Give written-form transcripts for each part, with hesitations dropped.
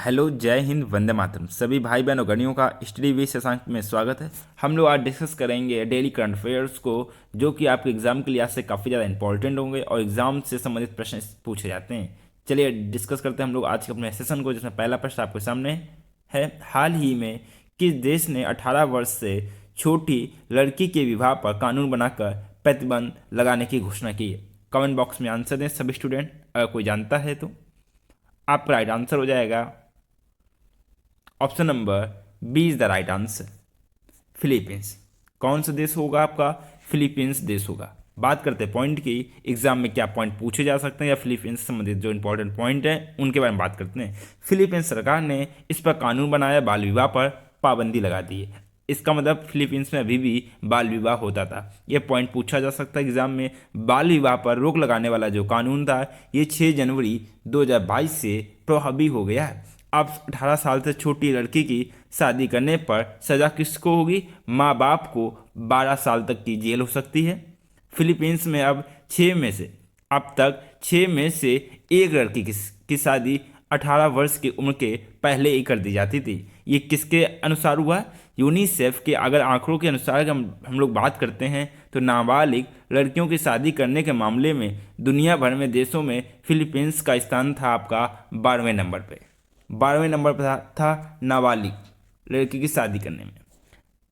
Hello, जय हिंद, वंदे मातरम। सभी भाई बहनों गणियों का स्टडी विद शशांक में स्वागत है। हम लोग आज डिस्कस करेंगे डेली करंट अफेयर्स को, जो कि आपके एग्जाम के लिहाज से काफ़ी ज़्यादा इंपॉर्टेंट होंगे और एग्जाम से संबंधित प्रश्न पूछे जाते हैं। चलिए डिस्कस करते हैं हम लोग आज के अपने सेशन को, जिसमें पहला प्रश्न आपके सामने है। हाल ही में किस देश ने 18 वर्ष से छोटी लड़की के विवाह पर कानून बनाकर प्रतिबंध लगाने की घोषणा की है? कमेंट बॉक्स में आंसर दें सभी स्टूडेंट, अगर कोई जानता है तो। आपका राइट आंसर हो जाएगा option number B is the right answer, Philippines. कौन सा देश होगा आपका? फिलीपींस देश होगा। बात करते हैं पॉइंट की, एग्जाम में क्या पॉइंट पूछे जा सकते हैं या फिलीपींस से संबंधित जो इंपॉर्टेंट पॉइंट है उनके बारे में बात करते हैं। फिलीपींस सरकार ने इस पर कानून बनाया, बाल विवाह पर पाबंदी लगा दी है। इसका मतलब फिलीपींस में अभी भी बाल विवाह होता था। यह पॉइंट पूछा जा सकता है एग्जाम में। बाल विवाह पर रोक लगाने वाला जो कानून था, ये 6 जनवरी 2022 से प्रभावी हो गया है। अब 18 साल से छोटी लड़की की शादी करने पर सजा किसको होगी? माँ बाप को 12 साल तक की जेल हो सकती है। फिलीपींस में अब 6 में से अब तक 6 में से एक लड़की की शादी 18 वर्ष की उम्र के पहले ही कर दी जाती थी। ये किसके अनुसार हुआ? यूनिसेफ के अगर आंकड़ों के अनुसार हम लोग बात करते हैं तो नाबालिग लड़कियों की शादी करने के मामले में दुनिया भर में देशों में फिलीपींस का स्थान था आपका 12वें नंबर पे। 12वें नंबर पर था नाबालिग लड़की की शादी करने में।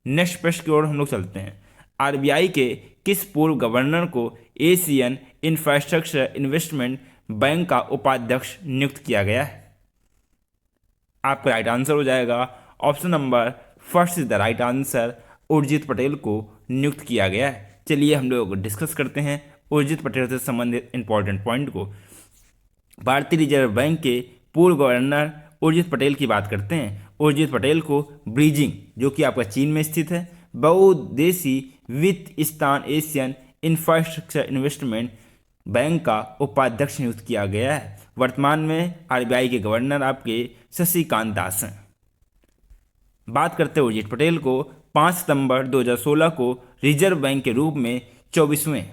नेक्स्ट प्रश्न की ओर हम लोग चलते हैं। आरबीआई के किस पूर्व गवर्नर को एशियन इंफ्रास्ट्रक्चर इन्वेस्टमेंट बैंक का उपाध्यक्ष नियुक्त किया गया है? आपका राइट आंसर हो जाएगा option number first is the right answer, Urjit Patel को नियुक्त किया गया है। चलिए हम लोग डिस्कस करते हैं उर्जित पटेल से संबंधित इंपॉर्टेंट पॉइंट को। भारतीय रिजर्व बैंक के पूर्व गवर्नर उर्जित पटेल की बात करते हैं। उर्जित पटेल को बीजिंग, जो कि आपका चीन में स्थित है, बहुउद्देशीय वित्त स्थान एशियन इंफ्रास्ट्रक्चर इन्वेस्टमेंट बैंक का उपाध्यक्ष नियुक्त किया गया है। वर्तमान में आरबीआई के गवर्नर आपके शशिकांत दास हैं। बात करते हैं उर्जित पटेल को 5 सितंबर 2016 को रिजर्व बैंक के रूप में 24वें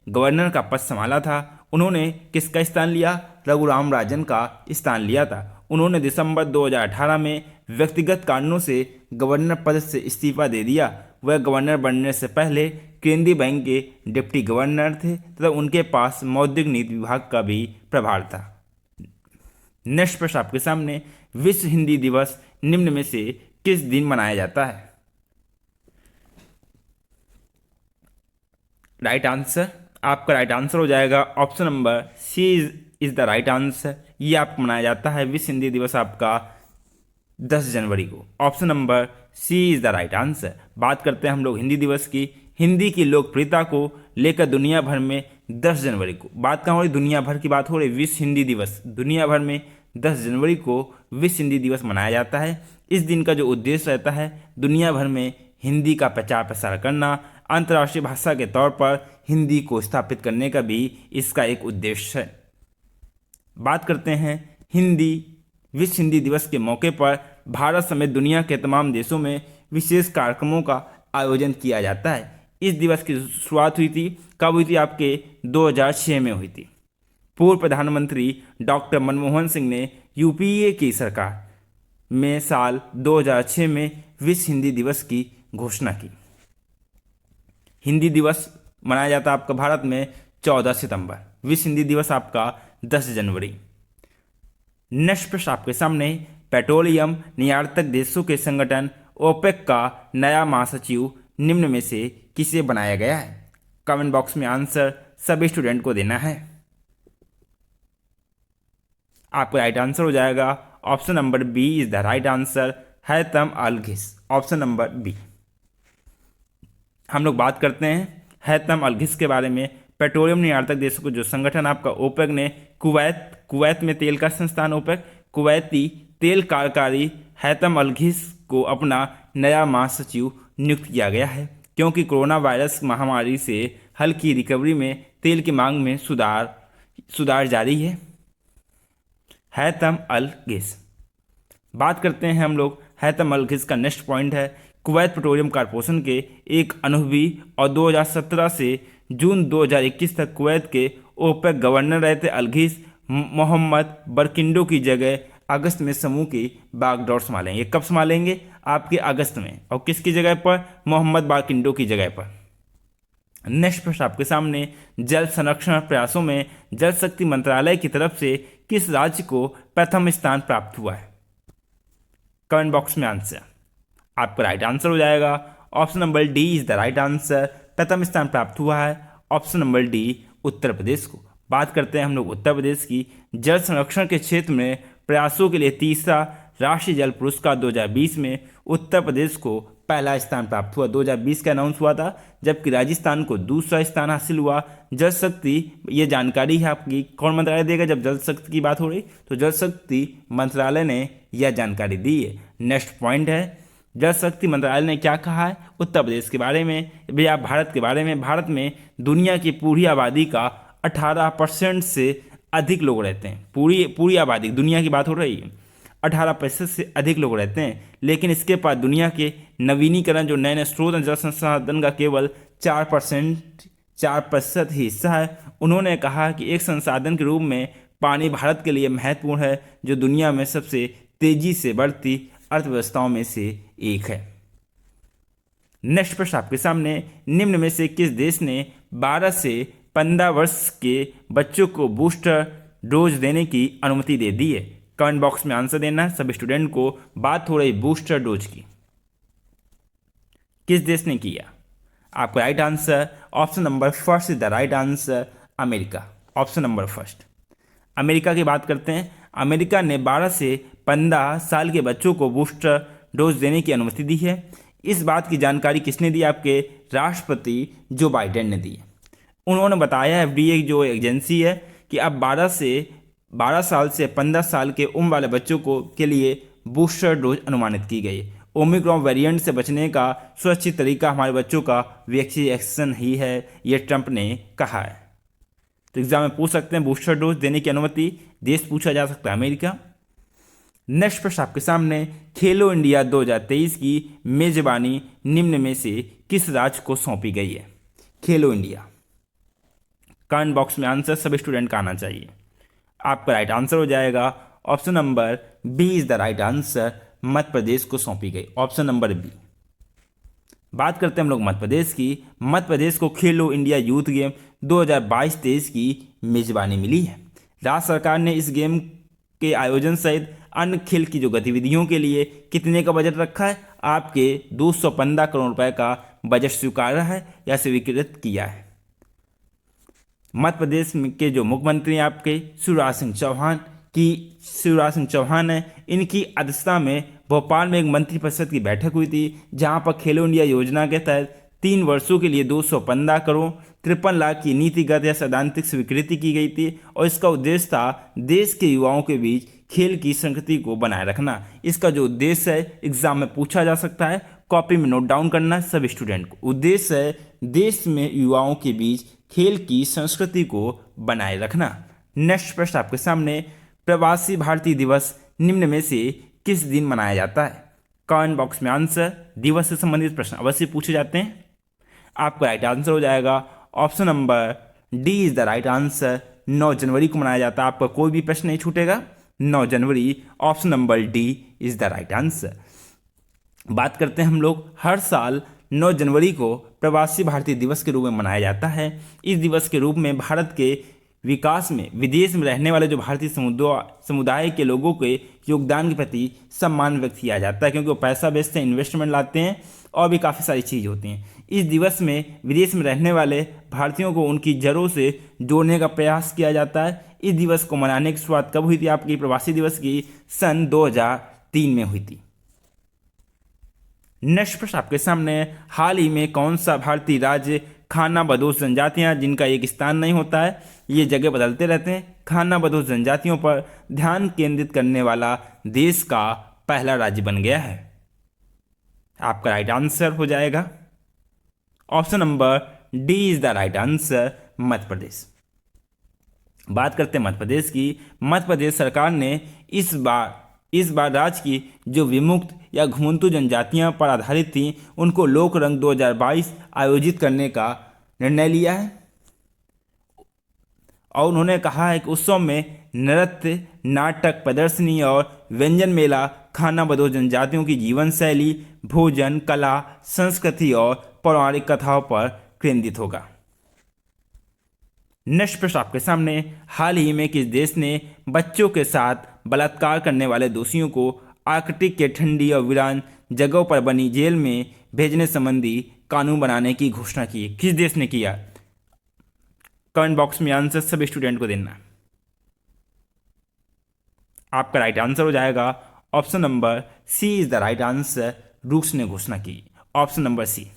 गवर्नर का पद संभाला था। उन्होंने किसका स्थान लिया? रघुराम राजन का स्थान लिया था। उन्होंने दिसंबर 2018 में व्यक्तिगत कारणों से गवर्नर पद से इस्तीफा दे दिया। वह गवर्नर बनने से पहले केंद्रीय बैंक के डिप्टी गवर्नर थे तथा उनके पास मौद्रिक नीति विभाग का भी प्रभार था। नेक्स्ट प्रश्न आपके सामने, विश्व हिंदी दिवस निम्न में से किस दिन मनाया जाता है? राइट आंसर, आपका राइट आंसर हो जाएगा option number C is the right answer. ये आपको मनाया जाता है विश्व हिंदी दिवस आपका 10 जनवरी को। Option number C is the right answer. बात करते हैं हम लोग हिंदी दिवस की। हिंदी की लोकप्रियता को लेकर दुनिया भर में 10 जनवरी को, बात कहाँ हो रही? दुनिया भर की बात हो रही। विश्व हिंदी दिवस दुनिया भर में 10 जनवरी को विश्व हिंदी दिवस मनाया जाता है। इस दिन का जो उद्देश्य रहता है, दुनिया भर में हिंदी का प्रचार प्रसार करना, अंतर्राष्ट्रीय भाषा के तौर पर हिंदी को स्थापित करने का भी इसका एक उद्देश्य है। बात करते हैं विश्व हिंदी दिवस के मौके पर भारत समेत दुनिया के तमाम देशों में विशेष कार्यक्रमों का आयोजन किया जाता है। इस दिवस की शुरुआत हुई थी, कब हुई थी? आपके 2006 में हुई थी। पूर्व प्रधानमंत्री डॉक्टर मनमोहन सिंह ने यूपीए की सरकार में साल 2006 में विश्व हिंदी दिवस की घोषणा की। हिंदी दिवस मनाया जाता है आपका भारत में 14 सितंबर। विश्व हिंदी दिवस आपका 10 जनवरी। नेक्स्ट प्रश्न आपके सामने, पेट्रोलियम निर्यातक देशों के संगठन ओपेक का नया महासचिव निम्न में से किसे बनाया गया है? कमेंट बॉक्स में आंसर सभी स्टूडेंट को देना है। आपका राइट आंसर हो जाएगा option number B is the right answer, हैतम अल घिस। Option number B. हम लोग बात करते हैं हैतम अल घिस के बारे में। पेट्रोलियम निर्यातक देशों को जो संगठन आपका ओपेक ने कुवैत में तेल का संस्थान ओपेक, कुवैती तेल कार्यकारी हैतम अल घिस को अपना नया महासचिव नियुक्त किया गया है, क्योंकि कोरोना वायरस महामारी से हल्की रिकवरी में तेल की मांग में सुधार जारी है। हैतम अल घिस। बात करते हैं हम लोग हैतम अल घिस का नेक्स्ट पॉइंट है, कुवैत पेट्रोलियम कॉर्पोरेशन के एक अनुभवी और 2017 से जून 2021 तक कुवैत के ओपेक गवर्नर रहे थे। अल घिस मोहम्मद बरकिंडो की जगह अगस्त में समूह की बागडोर संभालेंगे। कब संभालेंगे? आपके अगस्त में। और किसकी जगह पर? मोहम्मद बारकिंडो की जगह पर। नेक्स्ट प्रश्न आपके सामने, जल संरक्षण प्रयासों में जल शक्ति मंत्रालय की तरफ से किस राज्य को प्रथम स्थान प्राप्त हुआ है? कमेंट बॉक्स में आंसर। आपका राइट आंसर हो जाएगा option number D is the right answer. प्रथम स्थान प्राप्त हुआ है option number D Uttar Pradesh को। बात करते हैं हम लोग उत्तर प्रदेश की। जल संरक्षण के क्षेत्र में प्रयासों के लिए तीसरा राष्ट्रीय जल पुरस्कार 2020 में उत्तर प्रदेश को पहला स्थान प्राप्त हुआ। 2020 का अनाउंस हुआ था, जबकि राजस्थान को दूसरा स्थान हासिल हुआ। जल शक्ति, ये जानकारी है आपकी, कौन मंत्रालय देगा जब जल शक्ति की बात हो रही? तो जल शक्ति मंत्रालय ने यह जानकारी दी है। नेक्स्ट पॉइंट है, जल शक्ति मंत्रालय ने क्या कहा है उत्तर प्रदेश के बारे में? भैया भारत के बारे में। भारत में दुनिया की पूरी आबादी का 18% से अधिक लोग रहते हैं। पूरी आबादी, दुनिया की बात हो रही है, 18% से अधिक लोग रहते हैं। लेकिन इसके पास दुनिया के नवीनीकरण जो नए नए स्रोत हैं जल संसाधन का केवल 4% ही हिस्सा है। उन्होंने कहा कि एक संसाधन के रूप में पानी भारत के लिए महत्वपूर्ण है, जो दुनिया में सबसे तेजी से बढ़ती अर्थव्यवस्थाओं में से एक है। नेक्स्ट प्रश्न आपके सामने, निम्न में से किस देश ने 12 से 15 वर्ष के बच्चों को बूस्टर डोज देने की अनुमति दे दी है? कमेंट बॉक्स में आंसर देना है सभी स्टूडेंट को। बात हो रही बूस्टर डोज की, किस देश ने किया? आपका right answer option number first is the right answer, America. Option number first, America की बात करते हैं। अमेरिका ने 12 से 15 साल के बच्चों को बूस्टर डोज देने की अनुमति दी है। इस बात की जानकारी किसने दी? आपके राष्ट्रपति जो बाइडेन ने दी है। उन्होंने बताया FDA जो एजेंसी है कि अब 12 साल से 15 साल के उम्र वाले बच्चों को के लिए बूस्टर डोज अनुमानित की गई। ओमिक्रॉन वेरिएंट से बचने का सुरक्षित तरीका हमारे बच्चों का वैक्सीनेशन ही है, ये ट्रंप ने कहा है। तो एग्जाम में पूछ सकते हैं बूस्टर डोज देने की अनुमति, देश पूछा जा सकता है अमेरिका। नेक्स्ट प्रश्न आपके सामने, खेलो इंडिया 2023 की मेजबानी निम्न में से किस राज्य को सौंपी गई है? खेलो इंडिया, कमेंट बॉक्स में आंसर सभी स्टूडेंट का आना चाहिए। आपका राइट आंसर हो जाएगा option number B is the right answer, Madhya Pradesh को सौंपी गई। Option number B. बात करते हैं हम लोग मध्य प्रदेश की। मध्य प्रदेश को खेलो इंडिया यूथ गेम 2022-23 की मेजबानी मिली है। राज्य सरकार ने इस गेम के आयोजन सहित अन्य खेल की जो गतिविधियों के लिए कितने का बजट रखा है? आपके 215 करोड़ रुपए का बजट स्वीकारा है या स्वीकृत किया है। मध्य प्रदेश के जो मुख्यमंत्री हैं आपके शिवराज सिंह चौहान है, इनकी अध्यक्षता में भोपाल में एक मंत्रिपरिषद की बैठक हुई थी, जहां पर खेलो इंडिया योजना के तहत 3 वर्षों के लिए 215 करोड़ 53 लाख की नीतिगत या सैद्धांतिक स्वीकृति की गई थी। और इसका उद्देश्य था देश के युवाओं के बीच खेल की संस्कृति को बनाए रखना। इसका जो उद्देश्य है एग्जाम में पूछा जा सकता है, कॉपी में नोट डाउन करना है सभी स्टूडेंट को। उद्देश्य है देश में युवाओं के बीच खेल की संस्कृति को बनाए रखना। नेक्स्ट प्रश्न आपके सामने, प्रवासी भारतीय दिवस निम्न में से किस दिन मनाया जाता है? कमेंट बॉक्स में आंसर। दिवस से संबंधित प्रश्न अवश्य पूछे जाते हैं। आपका राइट आंसर हो जाएगा option number D is the right answer, 9 जनवरी को मनाया जाता है। आपका कोई भी प्रश्न नहीं छूटेगा, 9 जनवरी। Option number D is the right answer. बात करते हैं हम लोग, हर साल 9 जनवरी को प्रवासी भारतीय दिवस के रूप में मनाया जाता है। इस दिवस के रूप में भारत के विकास में विदेश में रहने वाले जो भारतीय समुदाय के लोगों के योगदान के प्रति सम्मान व्यक्त किया जाता है, क्योंकि वो पैसा बेचते हैं, इन्वेस्टमेंट लाते हैं और भी काफ़ी सारी चीज़ होती हैं। इस दिवस में विदेश में रहने वाले भारतीयों को उनकी जड़ों से जोड़ने का प्रयास किया जाता है। इस दिवस को मनाने की शुरुआत कब हुई थी? आपकी प्रवासी दिवस की सन 2003 में हुई थी। नेक्स्ट प्रश्न आपके सामने, हाल ही में कौन सा भारतीय राज्य खाना बदोश जनजातियां जिनका एक स्थान नहीं होता है, ये जगह बदलते रहते हैं, खाना बदोश जनजातियों पर ध्यान केंद्रित करने वाला देश का पहला राज्य बन गया है? आपका राइट आंसर हो जाएगा option number D is the right answer, Madhya Pradesh. बात करते हैं मध्य प्रदेश की। मध्य प्रदेश सरकार ने इस बार राज्य की जो विमुक्त या घुमंतु जनजातियां पर आधारित थीं, उनको लोक रंग 2022 आयोजित करने का निर्णय लिया है। और उन्होंने कहा है कि उत्सव में नृत्य, नाटक, प्रदर्शनी और व्यंजन मेला खाना बदोश जनजातियों की जीवन शैली, भोजन, कला, संस्कृति और पौराणिक कथाओं पर केंद्रित होगा। नेक्स्ट प्रश्न आपके सामने, हाल ही में किस देश ने बच्चों के साथ बलात्कार करने वाले दोषियों को आर्कटिक के ठंडी और वीरान जगहों पर बनी जेल में भेजने संबंधी कानून बनाने की घोषणा की? किस देश ने किया? कमेंट बॉक्स में आंसर सभी स्टूडेंट को देना। आपका राइट आंसर हो जाएगा option number C is the right answer. रूस ने घोषणा की, ऑप्शन नंबर सी।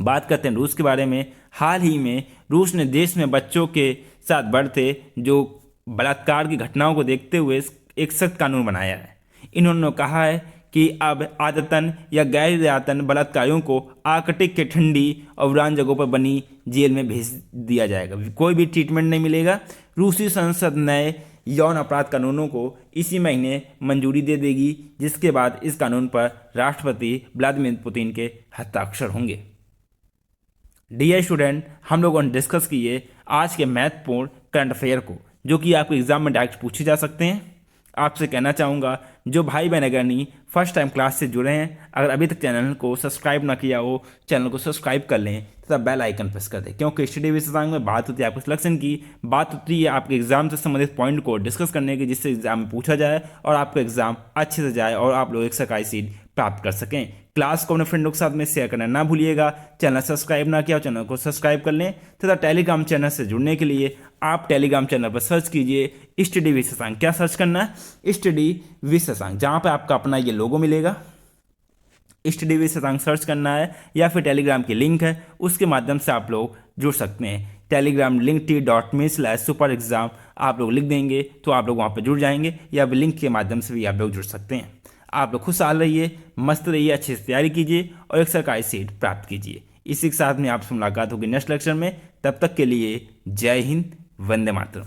बात करते हैं रूस के बारे में। हाल ही में रूस ने देश में बच्चों के साथ बढ़ते जो बलात्कार की घटनाओं को देखते हुए एक सख्त कानून बनाया है। इन्होंने कहा है कि अब आदतन या गैर इरादतन बलात्कारियों को आर्कटिक के ठंडी और वीरान जगहों पर बनी जेल में भेज दिया जाएगा, कोई भी ट्रीटमेंट नहीं मिलेगा। रूसी संसद नए यौन अपराध कानूनों को इसी महीने मंजूरी दे देगी, जिसके बाद इस कानून पर राष्ट्रपति व्लादिमीर पुतिन के हस्ताक्षर होंगे। डियर स्टूडेंट, हम लोगों ने डिस्कस किए आज के महत्वपूर्ण करंट अफेयर को, जो कि आपके एग्जाम में डायरेक्ट पूछे जा सकते हैं। आपसे कहना चाहूँगा, जो भाई बहन अगर नहीं फर्स्ट टाइम क्लास से जुड़े हैं, अगर अभी तक चैनल को सब्सक्राइब ना किया हो, चैनल को सब्सक्राइब कर लें तथा बेल आइकन प्रेस कर दें, क्योंकि स्टडी विद शशांक में बात होती है आपके सिलेक्शन की, बात होती है आपके एग्जाम से संबंधित पॉइंट को डिस्कस करने की, जिससे एग्जाम में पूछा जाए और आपका एग्जाम अच्छे से जाए और आप लोग एक सरकारी सीट प्राप्त कर सकें। क्लास को अपने फ्रेंडों के साथ में शेयर करना ना भूलिएगा। चैनल सब्सक्राइब ना किया, चैनल को सब्सक्राइब कर लें तथा टेलीग्राम चैनल से जुड़ने के लिए आप टेलीग्राम चैनल पर सर्च कीजिए स्टडी विद शशांक। क्या सर्च करना है? स्टडी विद शशांक, जहाँ पे आपका अपना ये लोगो मिलेगा। स्टडी विद शशांक सर्च करना है, या फिर टेलीग्राम की लिंक है, उसके माध्यम से आप लोग जुड़ सकते हैं। टेलीग्राम लिंक t.me/super exam आप लोग लिख देंगे तो आप लोग वहाँ पर जुड़ जाएंगे, या लिंक के माध्यम से भी आप लोग जुड़ सकते हैं। आप लोग खुशहाल रहिए, मस्त रहिए, अच्छे से तैयारी कीजिए और एक सरकारी सीट प्राप्त कीजिए। इसी के साथ में आपसे मुलाकात होगी नेक्स्ट लेक्चर में। तब तक के लिए जय हिंद, वंदे मातरम।